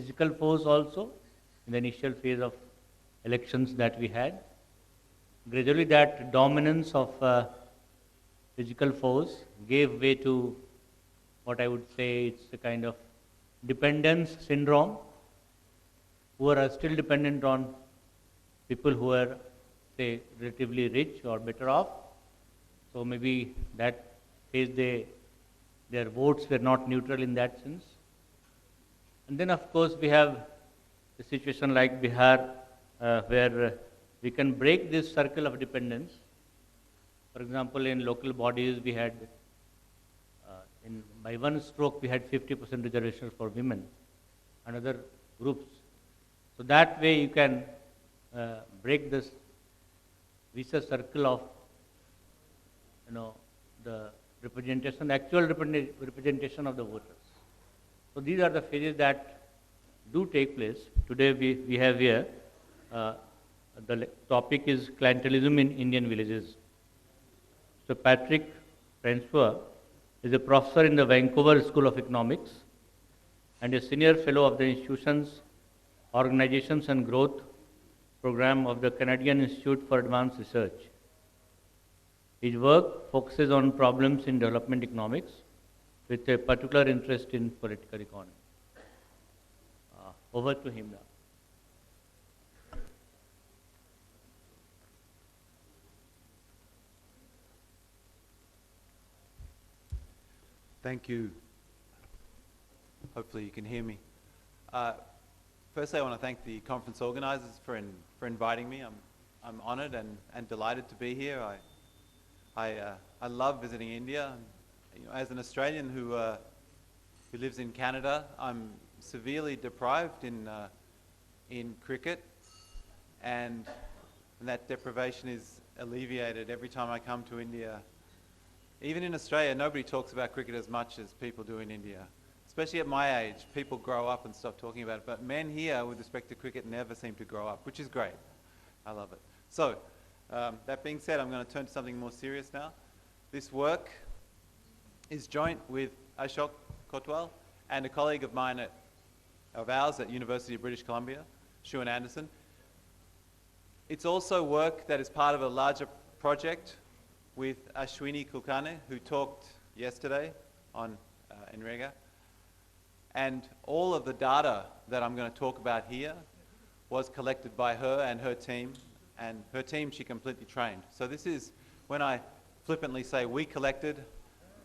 physical force also in the initial phase of elections that we had. Gradually, that dominance of physical force gave way to what I would say it's a kind of dependence syndrome, who are still dependent on people who are, say, relatively rich or better off. So maybe that phase their votes were not neutral in that sense. And then, of course, we have a situation like Bihar, where we can break this circle of dependence. For example, in local bodies, we had, by one stroke, we had 50% reservations for women and other groups. So that way, you can break this vicious circle of, the representation, actual representation of the voters. So these are the phases that do take place. Today we have here, the topic is Clientelism in Indian villages. So Patrick Francois is a professor in the Vancouver School of Economics and a senior fellow of the institution's Organizations and Growth program of the Canadian Institute for Advanced Research. His work focuses on problems in development economics with a particular interest in political economy. Over to him now. Thank you. Hopefully you can hear me. Firstly, I want to thank the conference organizers for inviting me. I'm honored and delighted to be here. I love visiting India. As an Australian who lives in Canada, I'm severely deprived in cricket, and that deprivation is alleviated every time I come to India. Even in Australia, nobody talks about cricket as much as people do in India. Especially at my age, people grow up and stop talking about it. But men here, with respect to cricket, never seem to grow up, which is great. I love it. So, that being said, I'm going to turn to something more serious now. This work is joint with Ashok Kotwal and a colleague of mine of ours at University of British Columbia, Shuan Anderson. It's also work that is part of a larger project with Ashwini Kulkarni, who talked yesterday on NREGA. And all of the data that I'm going to talk about here was collected by her and her team. And her team, she completely trained. So this is, when I flippantly say we collected,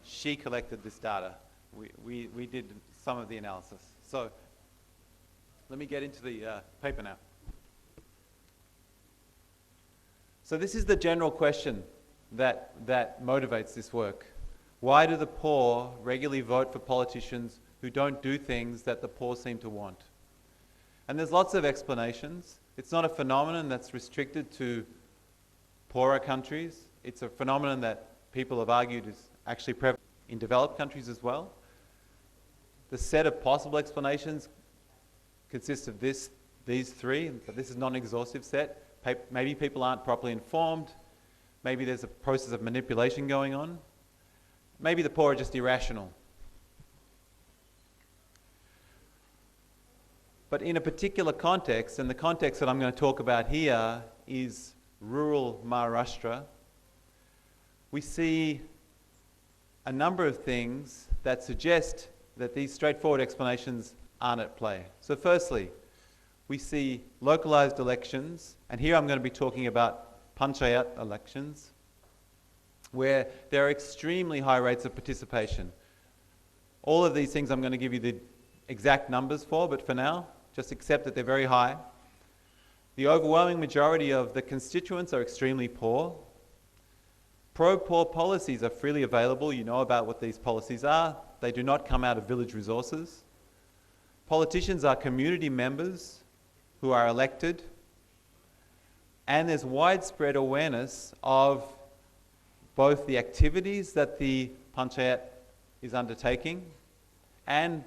she collected this data. We did some of the analysis. So let me get into the paper now. So this is the general question that motivates this work. Why do the poor regularly vote for politicians who don't do things that the poor seem to want? And there's lots of explanations. It's not a phenomenon that's restricted to poorer countries. It's a phenomenon that people have argued is actually prevalent in developed countries as well. The set of possible explanations consists of these three, but this is not an exhaustive set. Maybe people aren't properly informed. Maybe there's a process of manipulation going on. Maybe the poor are just irrational. But in a particular context, and the context that I'm going to talk about here is rural Maharashtra, we see a number of things that suggest that these straightforward explanations aren't at play. So firstly, we see localized elections, and here I'm going to be talking about panchayat elections, where there are extremely high rates of participation. All of these things I'm going to give you the exact numbers for, but for now, just accept that they're very high. The overwhelming majority of the constituents are extremely poor. Pro-poor policies are freely available. You know about what these policies are. They do not come out of village resources. Politicians are community members who are elected. And there's widespread awareness of both the activities that the panchayat is undertaking and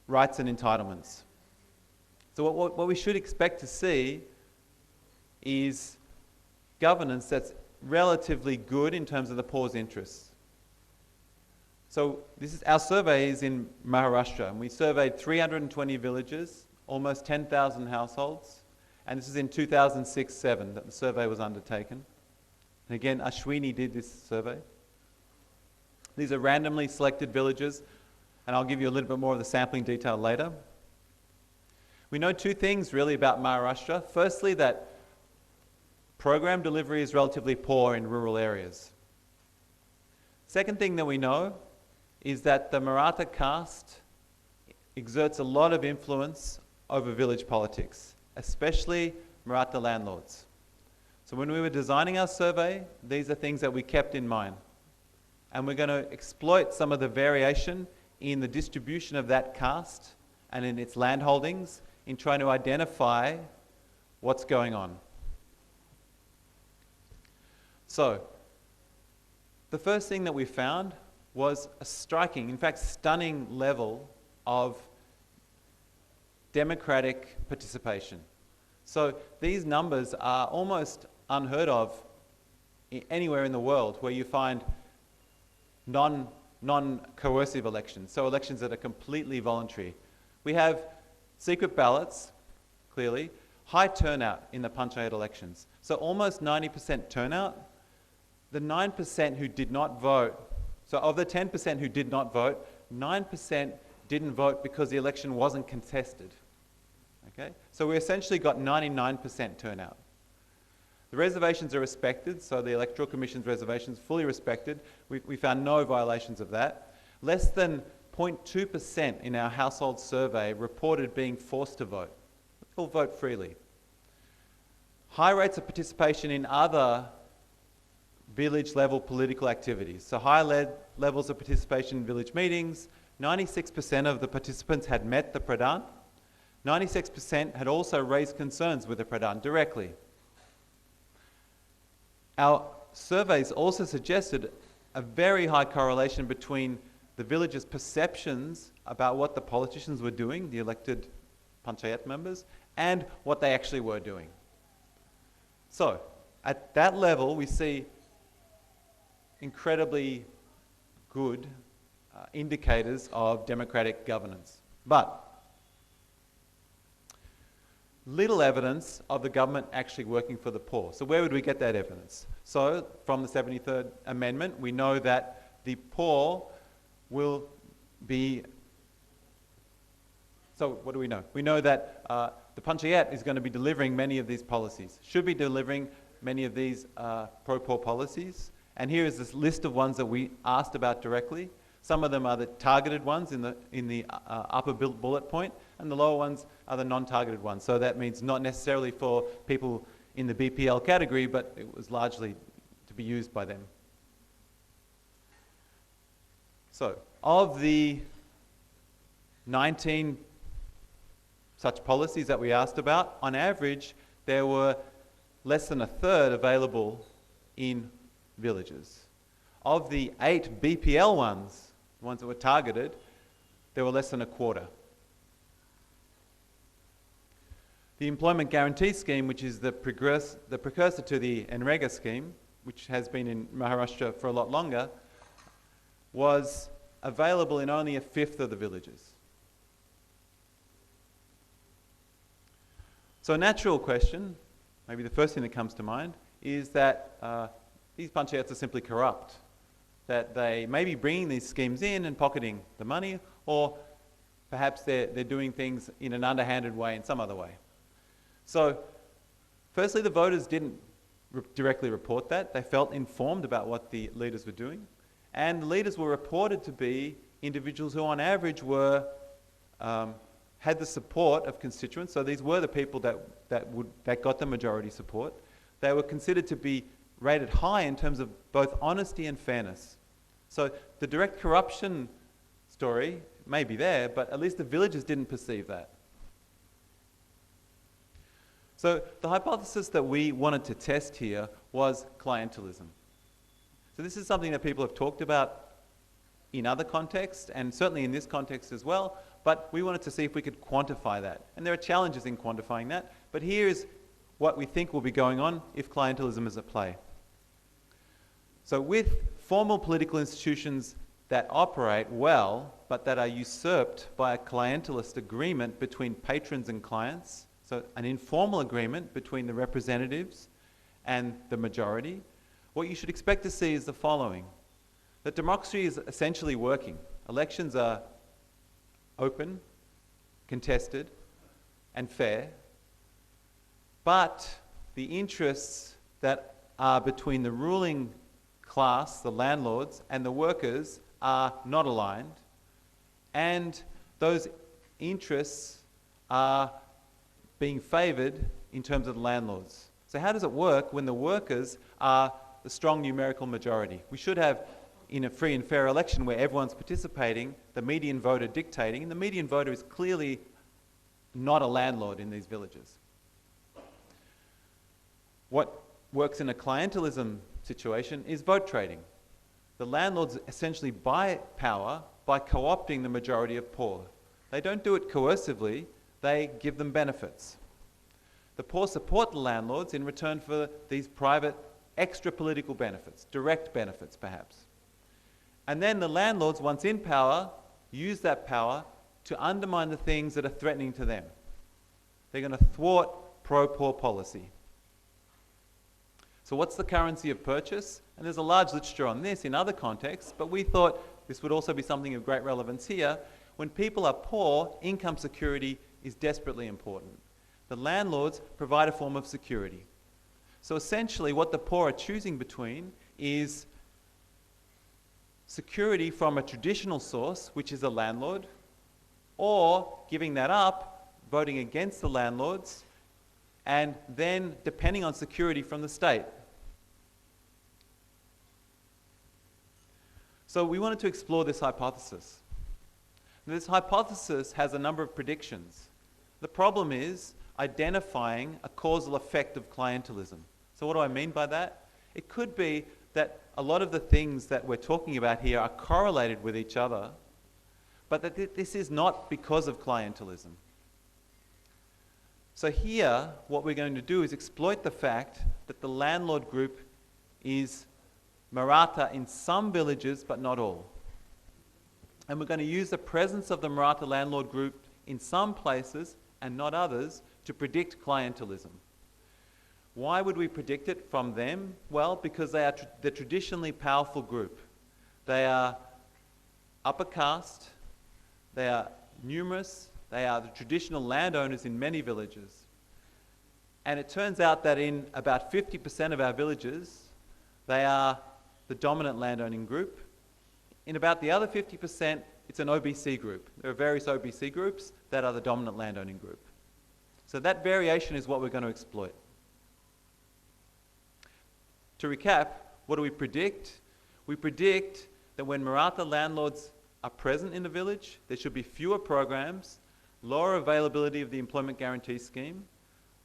rights and entitlements. So what we should expect to see is governance that's relatively good in terms of the poor's interests. So our survey is in Maharashtra, and we surveyed 320 villages, almost 10,000 households, and this is in 2006-07 that the survey was undertaken. And again, Ashwini did this survey. These are randomly selected villages, and I'll give you a little bit more of the sampling detail later. We know two things really about Maharashtra. Firstly, that program delivery is relatively poor in rural areas. Second thing that we know is that the Maratha caste exerts a lot of influence over village politics, especially Maratha landlords. So when we were designing our survey, these are things that we kept in mind. And we're going to exploit some of the variation in the distribution of that caste and in its land holdings in trying to identify what's going on. So, the first thing that we found was a striking, in fact stunning level of democratic participation. So these numbers are almost unheard of anywhere in the world where you find non-coercive elections, so elections that are completely voluntary. We have secret ballots, clearly, high turnout in the panchayat elections. So almost 90% turnout. The 9% who did not vote, so of the 10% who did not vote, 9% didn't vote because the election wasn't contested. Okay? So we essentially got 99% turnout. The reservations are respected, so the Electoral Commission's reservations fully respected. We found no violations of that. Less than 0.2% in our household survey reported being forced to vote. People vote freely. High rates of participation in other village-level political activities. So high levels of participation in village meetings. 96% of the participants had met the Pradhan. 96% had also raised concerns with the Pradhan directly. Our surveys also suggested a very high correlation between the villagers' perceptions about what the politicians were doing, the elected panchayat members, and what they actually were doing. So, at that level, we see incredibly good indicators of democratic governance. But little evidence of the government actually working for the poor. So where would we get that evidence? So from the 73rd Amendment, we know that the poor will be... So what do we know? We know that the panchayat is going to be delivering many of these policies, should be delivering many of these pro-poor policies. And here is this list of ones that we asked about directly. Some of them are the targeted ones in the upper bullet point, and the lower ones are the non-targeted ones. So that means not necessarily for people in the BPL category, but it was largely to be used by them. So, of the 19 such policies that we asked about, on average, there were less than a third available in villages. Of the 8 BPL ones, the ones that were targeted, there were less than a quarter. The Employment Guarantee Scheme, which is the precursor to the NREGA scheme, which has been in Maharashtra for a lot longer, was available in only a fifth of the villages. So a natural question, maybe the first thing that comes to mind, is that these panchayats are simply corrupt. That they may be bringing these schemes in and pocketing the money, or perhaps they're doing things in an underhanded way, in some other way. So, firstly, the voters didn't directly report that. They felt informed about what the leaders were doing. And the leaders were reported to be individuals who, on average, were had the support of constituents. So these were the people that got the majority support. They were considered to be rated high in terms of both honesty and fairness. So the direct corruption story may be there, but at least the villagers didn't perceive that. So the hypothesis that we wanted to test here was clientelism. So this is something that people have talked about in other contexts, and certainly in this context as well, but we wanted to see if we could quantify that. And there are challenges in quantifying that, but here is what we think will be going on if clientelism is at play. So with formal political institutions that operate well, but that are usurped by a clientelist agreement between patrons and clients, so an informal agreement between the representatives and the majority, what you should expect to see is the following: that democracy is essentially working. Elections are open, contested, and fair, but the interests that are between the ruling class, the landlords, and the workers are not aligned, and those interests are being favoured in terms of the landlords. So how does it work when the workers are the strong numerical majority? We should have, in a free and fair election where everyone's participating, the median voter dictating, and the median voter is clearly not a landlord in these villages. What works in a clientelism situation is vote trading. The landlords essentially buy power by co-opting the majority of poor. They don't do it coercively, they give them benefits. The poor support the landlords in return for these private extra political benefits, direct benefits perhaps. And then the landlords, once in power, use that power to undermine the things that are threatening to them. They're going to thwart pro-poor policy. So what's the currency of purchase? And there's a large literature on this in other contexts, but we thought this would also be something of great relevance here. When people are poor, income security is desperately important. The landlords provide a form of security. So essentially what the poor are choosing between is security from a traditional source, which is a landlord, or giving that up, voting against the landlords, and then depending on security from the state. So we wanted to explore this hypothesis. This hypothesis has a number of predictions. The problem is identifying a causal effect of clientelism. So what do I mean by that? It could be that a lot of the things that we're talking about here are correlated with each other, but that this is not because of clientelism. So here, what we're going to do is exploit the fact that the landlord group is Maratha in some villages, but not all. And we're going to use the presence of the Maratha landlord group in some places and not others to predict clientelism. Why would we predict it from them? Well, because they are the traditionally powerful group. They are upper caste, they are numerous, they are the traditional landowners in many villages. And it turns out that in about 50% of our villages, they are the dominant landowning group. In about the other 50%, it's an OBC group. There are various OBC groups that are the dominant landowning group. So that variation is what we're going to exploit. To recap, what do we predict? We predict that when Maratha landlords are present in the village, there should be fewer programs, lower availability of the employment guarantee scheme,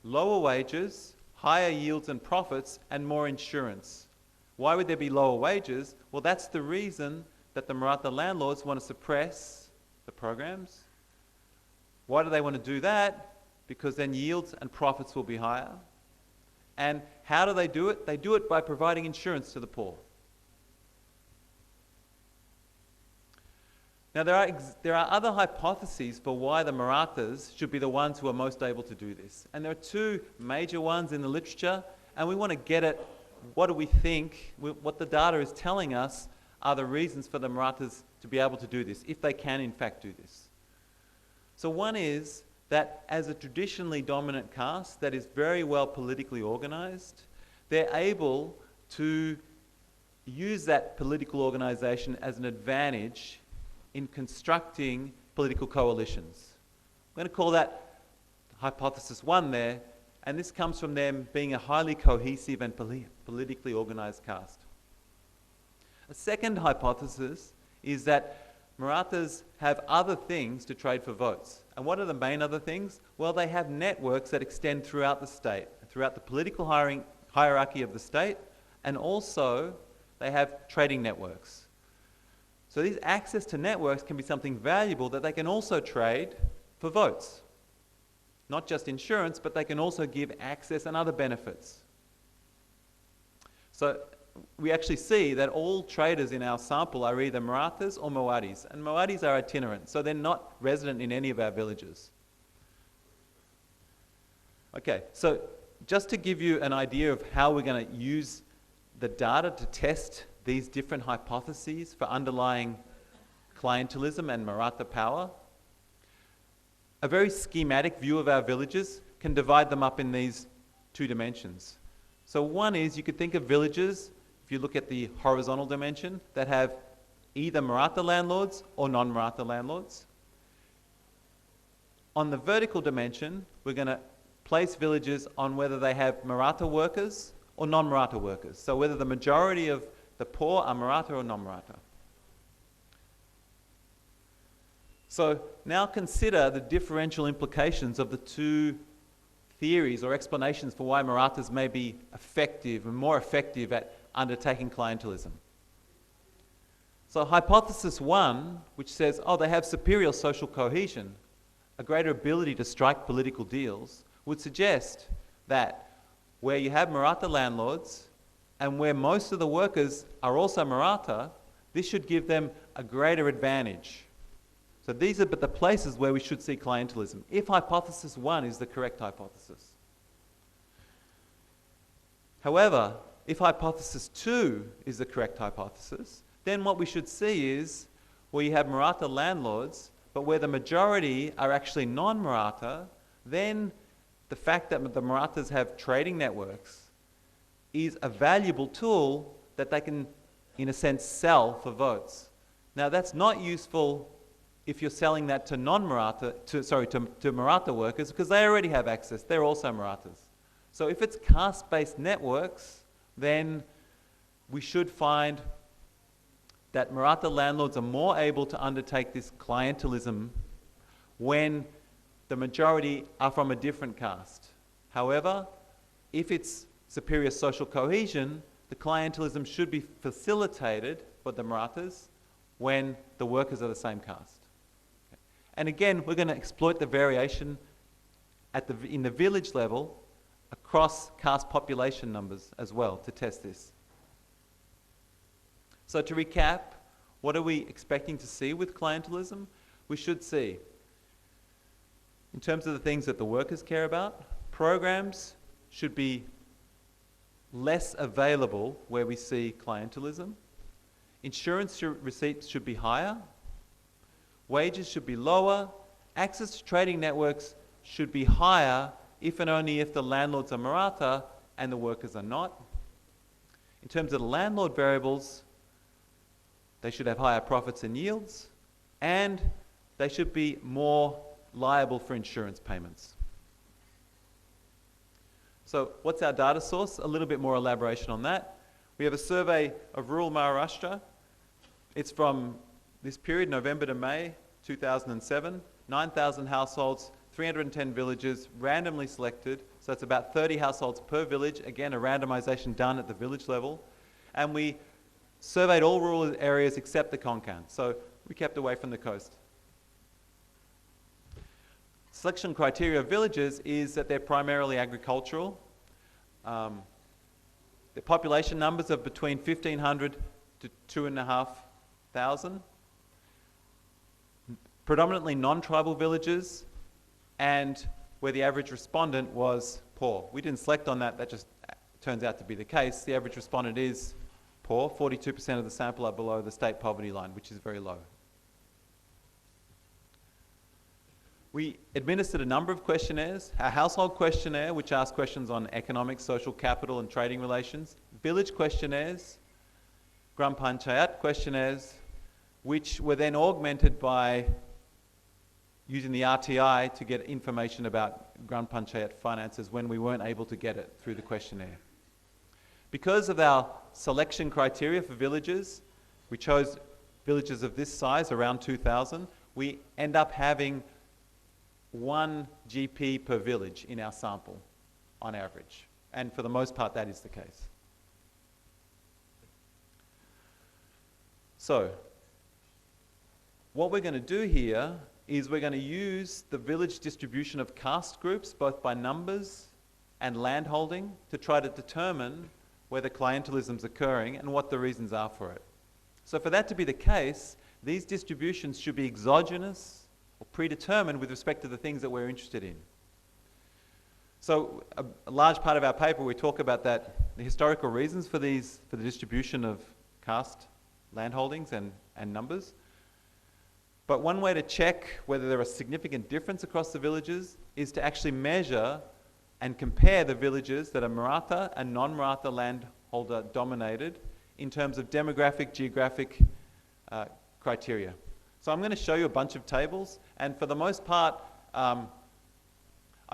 lower wages, higher yields and profits, and more insurance. Why would there be lower wages? Well, that's the reason that the Maratha landlords want to suppress the programs. Why do they want to do that? Because then yields and profits will be higher. And how do they do it? They do it by providing insurance to the poor. Now, there are other hypotheses for why the Marathas should be the ones who are most able to do this. And there are two major ones in the literature, and we want to get at what do we think, what the data is telling us are the reasons for the Marathas to be able to do this, if they can in fact do this. So one is that as a traditionally dominant caste that is very well politically organized, they're able to use that political organization as an advantage in constructing political coalitions. I'm going to call that hypothesis one there, and this comes from them being a highly cohesive and politically organized caste. A second hypothesis is that Marathas have other things to trade for votes. And what are the main other things? Well, they have networks that extend throughout the state, throughout the political hierarchy of the state, and also they have trading networks. So these access to networks can be something valuable that they can also trade for votes. Not just insurance, but they can also give access and other benefits. So we actually see that all traders in our sample are either Marathas or Mawadis. And Mawadis are itinerant, so they're not resident in any of our villages. Okay, so just to give you an idea of how we're going to use the data to test these different hypotheses for underlying clientelism and Maratha power, a very schematic view of our villages can divide them up in these two dimensions. So one is, you could think of villages, if you look at the horizontal dimension, that have either Maratha landlords or non-Maratha landlords. On the vertical dimension, we're going to place villages on whether they have Maratha workers or non-Maratha workers. So whether the majority of the poor are Maratha or non-Maratha. So now consider the differential implications of the two theories or explanations for why Marathas may be effective and more effective at undertaking clientelism. So hypothesis one, which says, oh, they have superior social cohesion, a greater ability to strike political deals, would suggest that where you have Maratha landlords and where most of the workers are also Maratha, this should give them a greater advantage. So these are the places where we should see clientelism, if hypothesis one is the correct hypothesis. However, if hypothesis two is the correct hypothesis, then what we should see is where you have Maratha landlords, but where the majority are actually non-Maratha, then the fact that the Marathas have trading networks is a valuable tool that they can, in a sense, sell for votes. Now, that's not useful if you're selling that to non-Maratha, to Maratha workers, because they already have access. They're also Marathas. So if it's caste-based networks, then we should find that Maratha landlords are more able to undertake this clientelism when the majority are from a different caste. However, if it's superior social cohesion, the clientelism should be facilitated for the Marathas when the workers are the same caste. Okay. And again, we're going to exploit the variation in the village level across caste population numbers as well to test this. So to recap, what are we expecting to see with clientelism? We should see, in terms of the things that the workers care about, programs should be less available where we see clientelism. Insurance receipts should be higher. Wages should be lower. Access to trading networks should be higher if and only if the landlords are Maratha and the workers are not. In terms of the landlord variables, they should have higher profits and yields, and they should be more liable for insurance payments. So what's our data source? A little bit more elaboration on that. We have a survey of rural Maharashtra. It's from this period, November to May 2007, 9,000 households, 310 villages, randomly selected. So it's about 30 households per village. Again, a randomization done at the village level. And we surveyed all rural areas except the Konkan. So we kept away from the coast. Selection criteria of villages is that they're primarily agricultural. The population numbers of between 1,500 to 2,500. Predominantly non-tribal villages, and where the average respondent was poor. We didn't select on that, that just turns out to be the case. The average respondent is poor. 42% of the sample are below the state poverty line, which is very low. We administered a number of questionnaires. A household questionnaire, which asked questions on economic, social capital, and trading relations. Village questionnaires. Gram Panchayat questionnaires, which were then augmented by using the RTI to get information about Gram Panchayat finances when we weren't able to get it through the questionnaire. Because of our selection criteria for villages, we chose villages of this size, around 2,000. We end up having 1 GP per village in our sample, on average. And for the most part, that is the case. So, what we're going to do here is we're going to use the village distribution of caste groups, both by numbers and land holding, to try to determine whether clientelism is occurring and what the reasons are for it. So for that to be the case, these distributions should be exogenous or predetermined with respect to the things that we're interested in. So a large part of our paper, we talk about that, the historical reasons for the distribution of caste landholdings and numbers. But one way to check whether there are significant difference across the villages is to actually measure and compare the villages that are Maratha and non-Maratha landholder dominated in terms of demographic, geographic criteria. So I'm going to show you a bunch of tables, and for the most part, I'm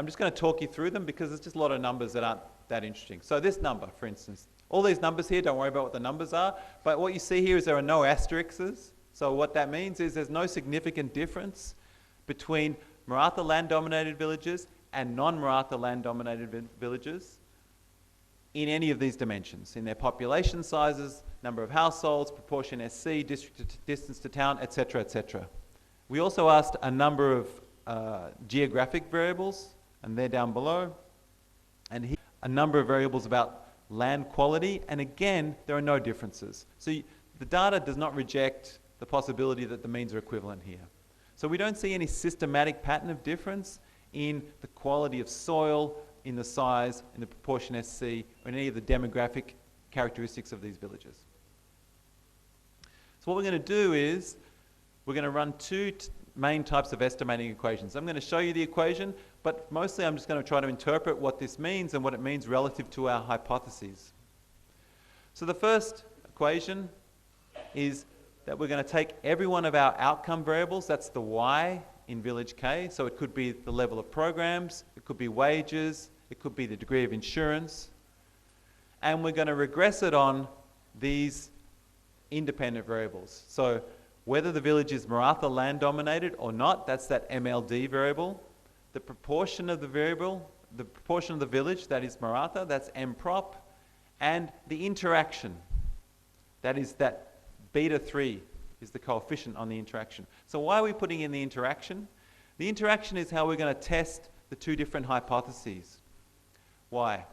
just going to talk you through them because there's just a lot of numbers that aren't that interesting. So this number, for instance, all these numbers here, don't worry about what the numbers are, but what you see here is there are no asterisks. So what that means is there's no significant difference between Maratha land-dominated villages and non-Maratha land-dominated villages in any of these dimensions, in their population sizes, number of households, proportion SC, distance to town, etc., etc. We also asked a number of geographic variables, and they're down below, and here a number of variables about land quality, and again, there are no differences. So the data does not reject the possibility that the means are equivalent here. So we don't see any systematic pattern of difference in the quality of soil, in the size, in the proportion SC, or in any of the demographic characteristics of these villages. So what we're going to do is we're going to run two main types of estimating equations. I'm going to show you the equation, but mostly I'm just going to try to interpret what this means and what it means relative to our hypotheses. So the first equation is that we're going to take every one of our outcome variables, that's the Y in village K, so it could be the level of programs, it could be wages, it could be the degree of insurance, and we're going to regress it on these independent variables. So whether the village is Maratha land dominated or not, that's that MLD variable. The proportion of the variable, the proportion of the village that is Maratha, that's MProp, and the interaction, that is that beta 3 is the coefficient on the interaction. So why are we putting in the interaction? The interaction is how we're going to test the two different hypotheses. Why?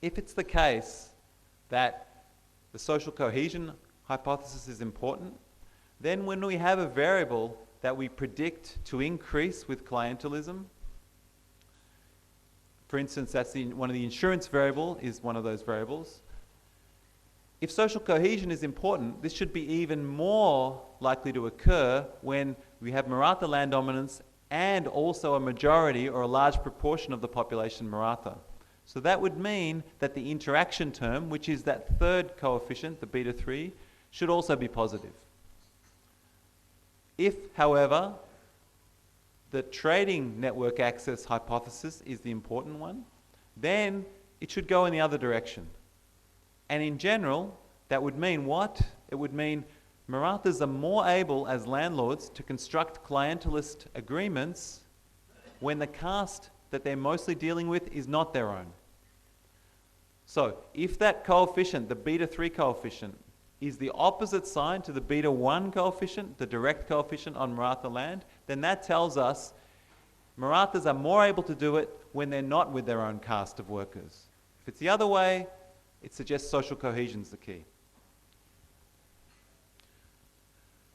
If it's the case that the social cohesion hypothesis is important, then when we have a variable that we predict to increase with clientelism, for instance, that's one of the insurance variable is one of those variables. If social cohesion is important, this should be even more likely to occur when we have Maratha land dominance and also a majority or a large proportion of the population Maratha. So that would mean that the interaction term, which is that third coefficient, the beta 3, should also be positive. If, however, the trading network access hypothesis is the important one, then it should go in the other direction. And in general, that would mean what? It would mean Marathas are more able as landlords to construct clientelist agreements when the caste that they're mostly dealing with is not their own. So if that coefficient, the beta 3 coefficient, is the opposite sign to the beta 1 coefficient, the direct coefficient on Maratha land, then that tells us Marathas are more able to do it when they're not with their own caste of workers. If it's the other way, it suggests social cohesion is the key.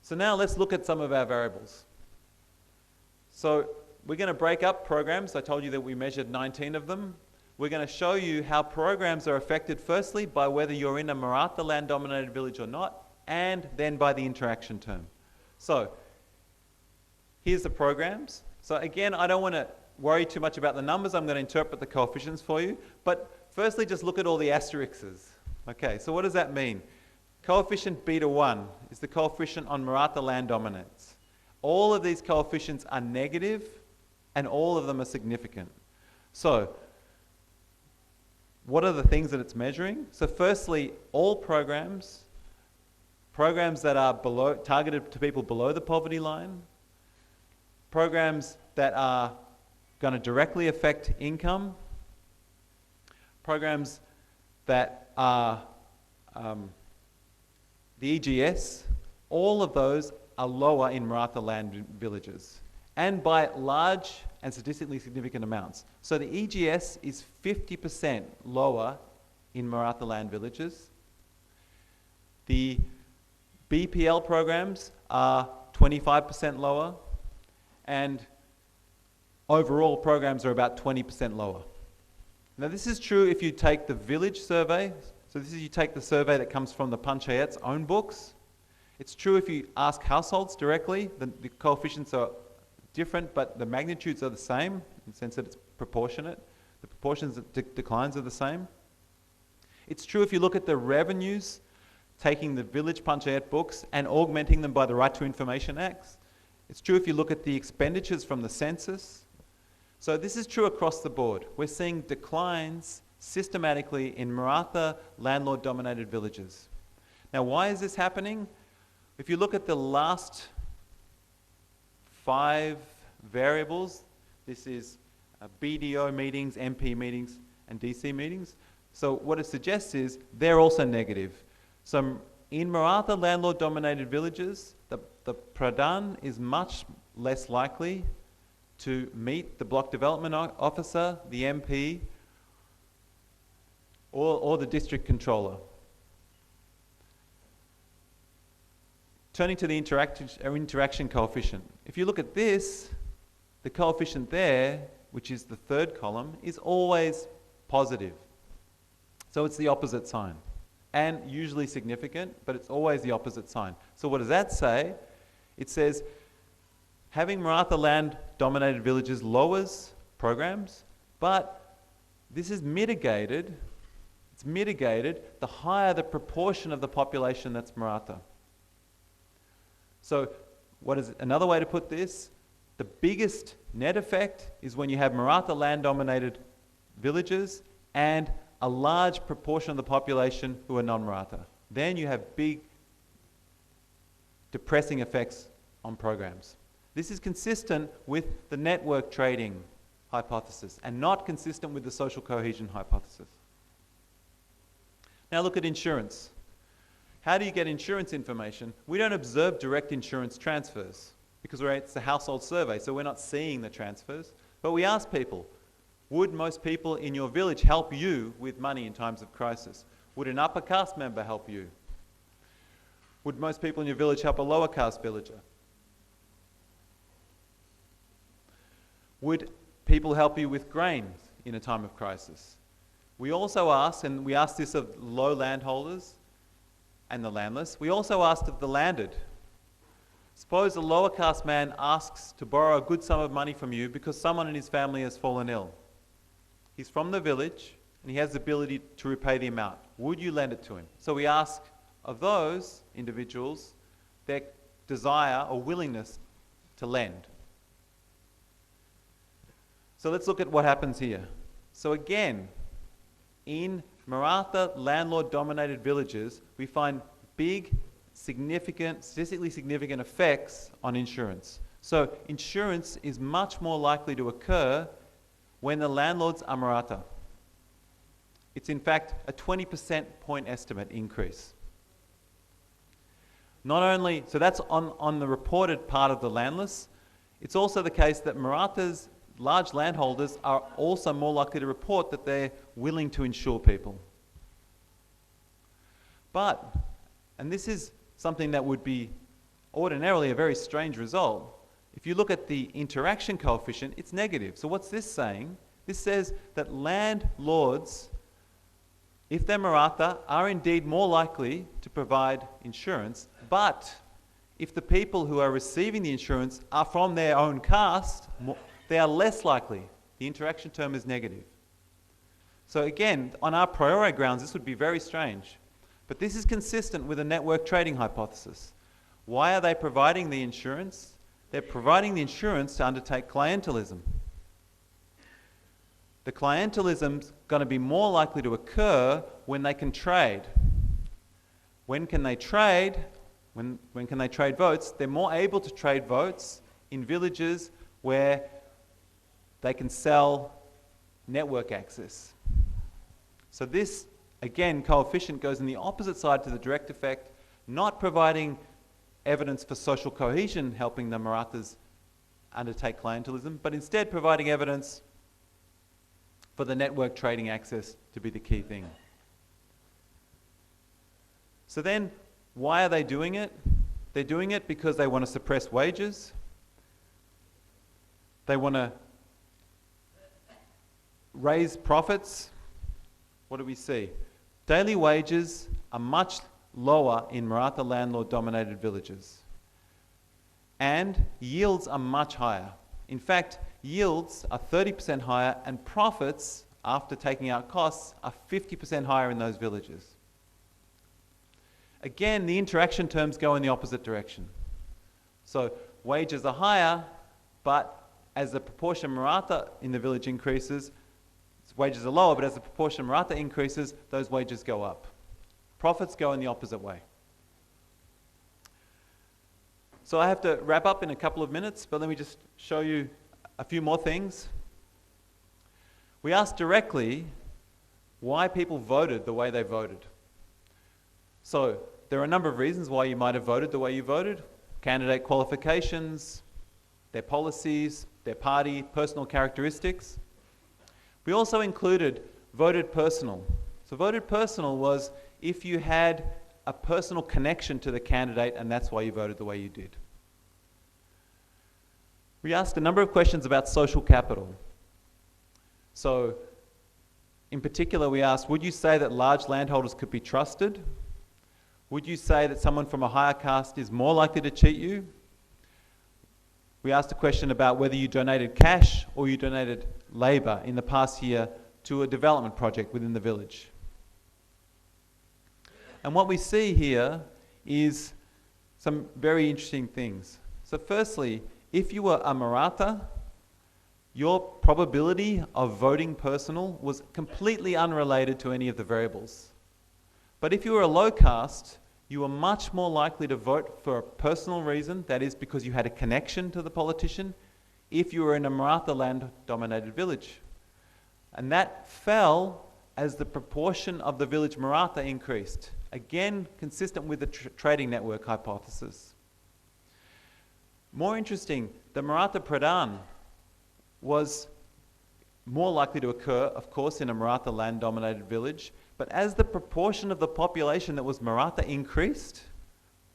So now let's look at some of our variables. So we're going to break up programs. I told you that we measured 19 of them. We're going to show you how programs are affected firstly by whether you're in a Maratha land-dominated village or not, and then by the interaction term. So here's the programs. So again, I don't want to worry too much about the numbers. I'm going to interpret the coefficients for you. But firstly, just look at all the asterisks. Okay, so what does that mean? Coefficient beta 1 is the coefficient on Maratha land dominance. All of these coefficients are negative, and all of them are significant. So what are the things that it's measuring? So firstly, all programs that are targeted to people below the poverty line, programs that are going to directly affect income, programs that are the EGS, all of those are lower in Maratha land villages, and by large and statistically significant amounts. So the EGS is 50% lower in Maratha land villages. The BPL programs are 25% lower, and overall programs are about 20% lower. Now this is true if you take the village survey. So this is, you take the survey that comes from the Panchayat's own books. It's true if you ask households directly. The coefficients are different, but the magnitudes are the same in the sense that it's proportionate. The proportions of declines are the same. It's true if you look at the revenues, taking the village Panchayat books and augmenting them by the Right to Information Acts. It's true if you look at the expenditures from the census. So this is true across the board. We're seeing declines systematically in Maratha landlord-dominated villages. Now, why is this happening? If you look at the last 5 variables, this is BDO meetings, MP meetings, and DC meetings. So what it suggests is they're also negative. So in Maratha landlord-dominated villages, the Pradhan is much less likely to meet the block development officer, the MP, or the district controller. Turning to the interaction coefficient. If you look at this, the coefficient there, which is the third column, is always positive. So it's the opposite sign. And usually significant, but it's always the opposite sign. So what does that say? It says having Maratha land-dominated villages lowers programs, but this is mitigated. It's mitigated the higher the proportion of the population that's Maratha. So what is another way to put this? The biggest net effect is when you have Maratha land-dominated villages and a large proportion of the population who are non-Maratha. Then you have big depressing effects on programs. This is consistent with the network trading hypothesis and not consistent with the social cohesion hypothesis. Now look at insurance. How do you get insurance information? We don't observe direct insurance transfers because it's a household survey, so we're not seeing the transfers. But we ask people, would most people in your village help you with money in times of crisis? Would an upper caste member help you? Would most people in your village help a lower caste villager? Would people help you with grain in a time of crisis? We also ask, and we ask this of low landholders and the landless, we also asked of the landed. Suppose a lower caste man asks to borrow a good sum of money from you because someone in his family has fallen ill. He's from the village and he has the ability to repay the amount. Would you lend it to him? So we ask of those individuals their desire or willingness to lend. So let's look at what happens here. So again, in Maratha landlord-dominated villages, we find big, significant, statistically significant effects on insurance. So insurance is much more likely to occur when the landlords are Maratha. It's in fact a 20% point estimate increase. Not only, so that's on the reported part of the landless, it's also the case that Marathas, large landholders, are also more likely to report that they're willing to insure people. But, and this is something that would be ordinarily a very strange result, if you look at the interaction coefficient, it's negative. So what's this saying? This says that landlords, if they're Maratha, are indeed more likely to provide insurance, but if the people who are receiving the insurance are from their own caste, they are less likely. The interaction term is negative. So again, on a priori grounds, this would be very strange. But this is consistent with a network trading hypothesis. Why are they providing the insurance? They're providing the insurance to undertake clientelism. The clientelism's going to be more likely to occur when they can trade. When can they trade? When can they trade votes? They're more able to trade votes in villages where they can sell network access. So this, again, coefficient goes in the opposite side to the direct effect, not providing evidence for social cohesion helping the Marathas undertake clientelism, but instead providing evidence for the network trading access to be the key thing. So then, why are they doing it? They're doing it because they want to suppress wages. They want to raise profits. What do we see? Daily wages are much lower in Maratha landlord-dominated villages. And yields are much higher. In fact, yields are 30% higher and profits, after taking out costs, are 50% higher in those villages. Again, the interaction terms go in the opposite direction. So wages are higher, but as the proportion Maratha in the village increases, wages are lower, but as the proportion Maratha increases, those wages go up. Profits go in the opposite way. So I have to wrap up in a couple of minutes, but let me just show you a few more things. We asked directly why people voted the way they voted. So there are a number of reasons why you might have voted the way you voted. Candidate qualifications, their policies, their party, personal characteristics. We also included voted personal. So voted personal was if you had a personal connection to the candidate and that's why you voted the way you did. We asked a number of questions about social capital. So in particular we asked, would you say that large landholders could be trusted? Would you say that someone from a higher caste is more likely to cheat you? We asked a question about whether you donated cash or you donated labour in the past year to a development project within the village. And what we see here is some very interesting things. So firstly, if you were a Maratha, your probability of voting personal was completely unrelated to any of the variables. But if you were a low caste, you were much more likely to vote for a personal reason, that is because you had a connection to the politician, if you were in a Maratha land-dominated village. And that fell as the proportion of the village Maratha increased. Again, consistent with the trading network hypothesis. More interesting, the Maratha Pradhan was more likely to occur, of course, in a Maratha land-dominated village, but as the proportion of the population that was Maratha increased,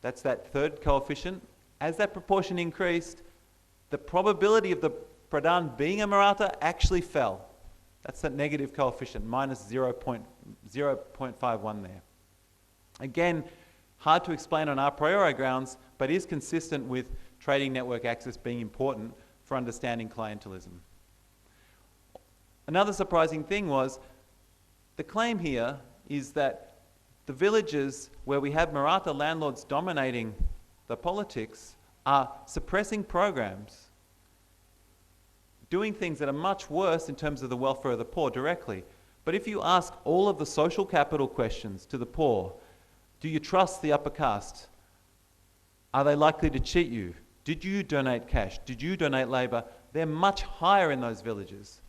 that's that third coefficient, as that proportion increased, the probability of the Pradhan being a Maratha actually fell. That's that negative coefficient, minus 0.51 there. Again, hard to explain on a priori grounds, but is consistent with trading network access being important for understanding clientelism. Another surprising thing was, the claim here is that the villages where we have Maratha landlords dominating the politics are suppressing programs, doing things that are much worse in terms of the welfare of the poor directly. But if you ask all of the social capital questions to the poor, do you trust the upper caste? Are they likely to cheat you? Did you donate cash? Did you donate labour? They're much higher in those villages.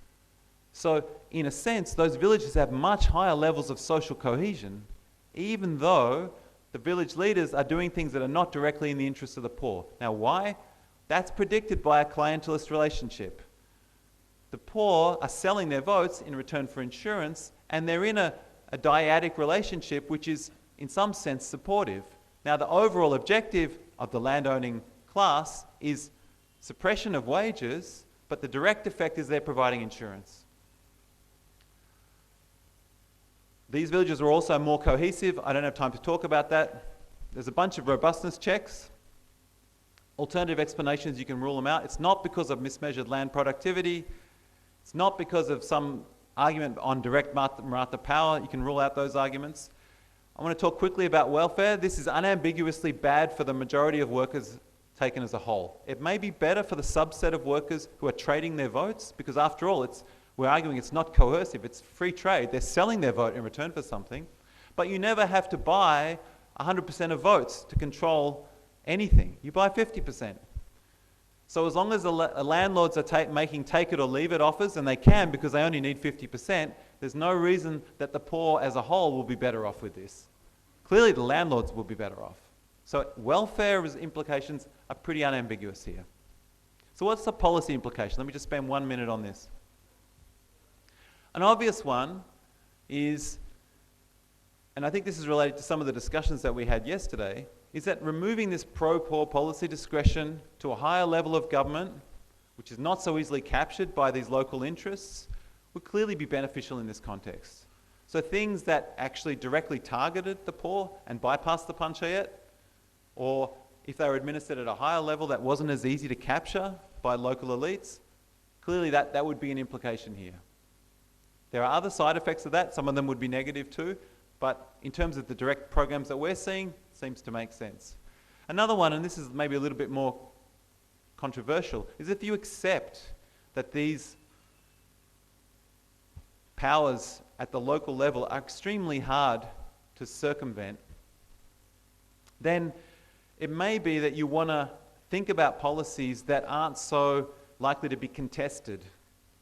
So, in a sense, those villages have much higher levels of social cohesion, even though the village leaders are doing things that are not directly in the interests of the poor. Now, why? That's predicted by a clientelist relationship. The poor are selling their votes in return for insurance, and they're in a dyadic relationship which is, in some sense, supportive. Now, the overall objective of the landowning class is suppression of wages, but the direct effect is they're providing insurance. These villages are also more cohesive. I don't have time to talk about that. There's a bunch of robustness checks. Alternative explanations, you can rule them out. It's not because of mismeasured land productivity. It's not because of some argument on direct Maratha power. You can rule out those arguments. I want to talk quickly about welfare. This is unambiguously bad for the majority of workers taken as a whole. It may be better for the subset of workers who are trading their votes, because after all, we're arguing it's not coercive, it's free trade. They're selling their vote in return for something. But you never have to buy 100% of votes to control anything. You buy 50%. So as long as the landlords are making take it or leave it offers, and they can because they only need 50%, there's no reason that the poor as a whole will be better off with this. Clearly the landlords will be better off. So welfare implications are pretty unambiguous here. So what's the policy implication? Let me just spend 1 minute on this. An obvious one is and I think this is related to some of the discussions that we had yesterday, is that removing this pro-poor policy discretion to a higher level of government, which is not so easily captured by these local interests, would clearly be beneficial in this context. So things that actually directly targeted the poor and bypassed the panchayat, or if they were administered at a higher level that wasn't as easy to capture by local elites, clearly that would be an implication here. There are other side effects of that. Some of them would be negative too, but in terms of the direct programs that we're seeing, seems to make sense. Another one, and this is maybe a little bit more controversial, is if you accept that these powers at the local level are extremely hard to circumvent, then it may be that you want to think about policies that aren't so likely to be contested.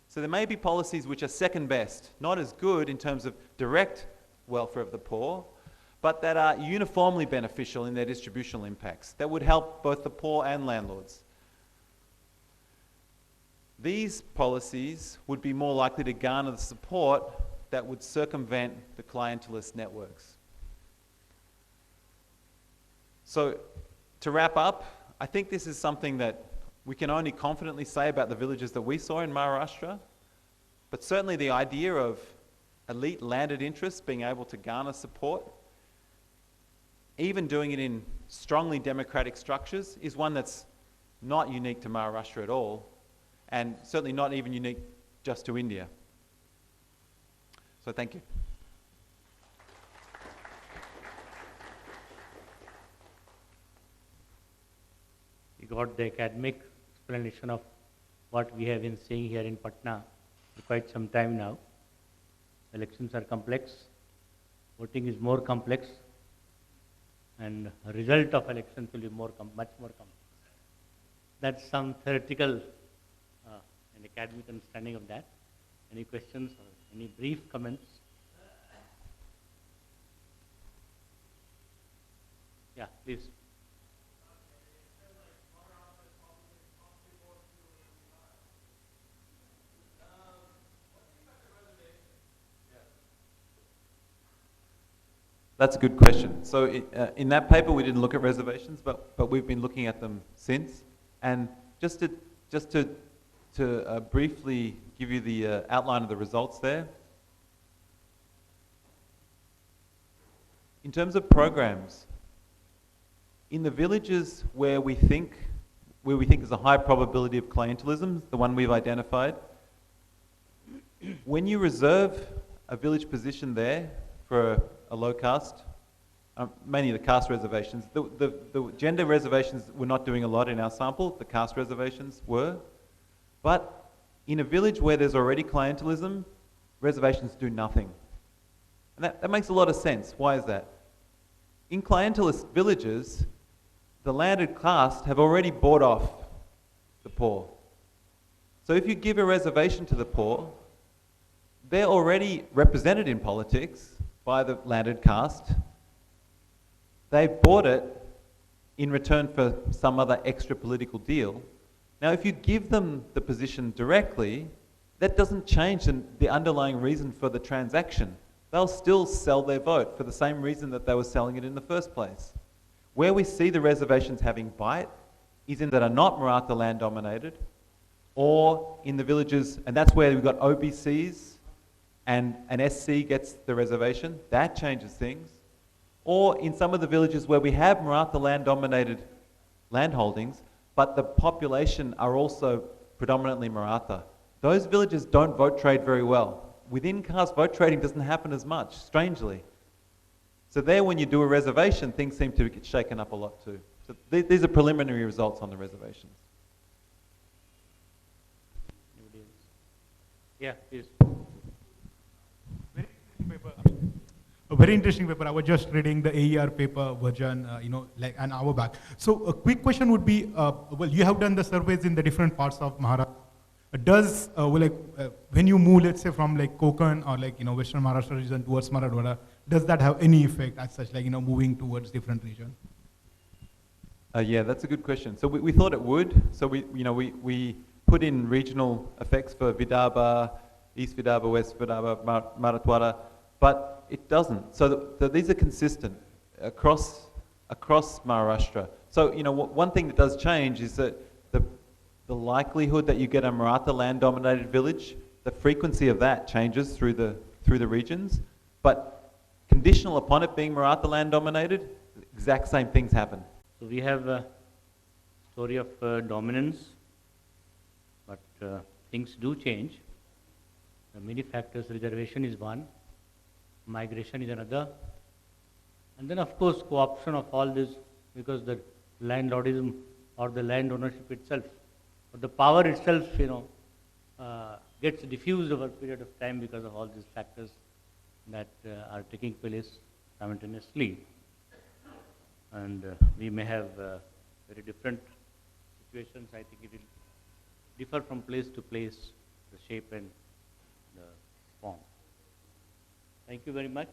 So there may be policies which are second best, not as good in terms of direct welfare of the poor, but that are uniformly beneficial in their distributional impacts, that would help both the poor and landlords. These policies would be more likely to garner the support that would circumvent the clientelist networks. So, to wrap up, I think this is something that we can only confidently say about the villages that we saw in Maharashtra, but certainly the idea of elite landed interests being able to garner support, even doing it in strongly democratic structures, is one that's not unique to Maharashtra at all, and certainly not even unique just to India. So thank you. You got the academic explanation of what we have been seeing here in Patna for quite some time now. Elections are complex, voting is more complex, and the result of elections will be much more complex. That's some theoretical and academic understanding of that. Any questions or any brief comments? Yeah, please. That's a good question. So in that paper we didn't look at reservations, but we've been looking at them since. And just to briefly give you the outline of the results there. In terms of programs, in the villages where we think there's a high probability of clientelism, the one we've identified, when you reserve a village position there for a low caste, mainly the caste reservations, the gender reservations were not doing a lot in our sample, the caste reservations were, but in a village where there's already clientelism, reservations do nothing. And that makes a lot of sense. Why is that? In clientelist villages, the landed caste have already bought off the poor. So if you give a reservation to the poor, they're already represented in politics by the landed caste. They've bought it in return for some other extra political deal. Now, if you give them the position directly, that doesn't change the underlying reason for the transaction. They'll still sell their vote for the same reason that they were selling it in the first place. Where we see the reservations having bite is in that are not Maratha land dominated, or in the villages, and that's where we've got OBCs and an SC gets the reservation. That changes things. Or in some of the villages where we have Maratha land dominated land holdings, but the population are also predominantly Maratha. Those villages don't vote trade very well. Within caste, vote trading doesn't happen as much, strangely. So there, when you do a reservation, things seem to get shaken up a lot too. So these are preliminary results on the reservations. Anybody else? Yeah, please. A very interesting paper. I was just reading the AER paper version, like an hour back. So a quick question would be, well, you have done the surveys in the different parts of Maharashtra. Does, when you move, let's say, from like Konkan or like, Western Maharashtra region towards Marathwada, does that have any effect as such, like, moving towards different region? Yeah, that's a good question. So we thought it would. So we put in regional effects for Vidarbha, East Vidarbha, West Vidarbha, Marathwada. but it doesn't. So these are consistent across Maharashtra. So, you know, one thing that does change is that the likelihood that you get a Maratha land-dominated village, the frequency of that changes through the regions, but conditional upon it being Maratha land-dominated, exact same things happen. So we have a story of dominance, but things do change. Many factors, reservation is one, migration is another, and then of course co-option of all this, because the landlordism or the land ownership itself, or the power itself, you know, gets diffused over a period of time because of all these factors that are taking place simultaneously. And we may have very different situations. I think it will differ from place to place, the shape and the form. Thank you very much.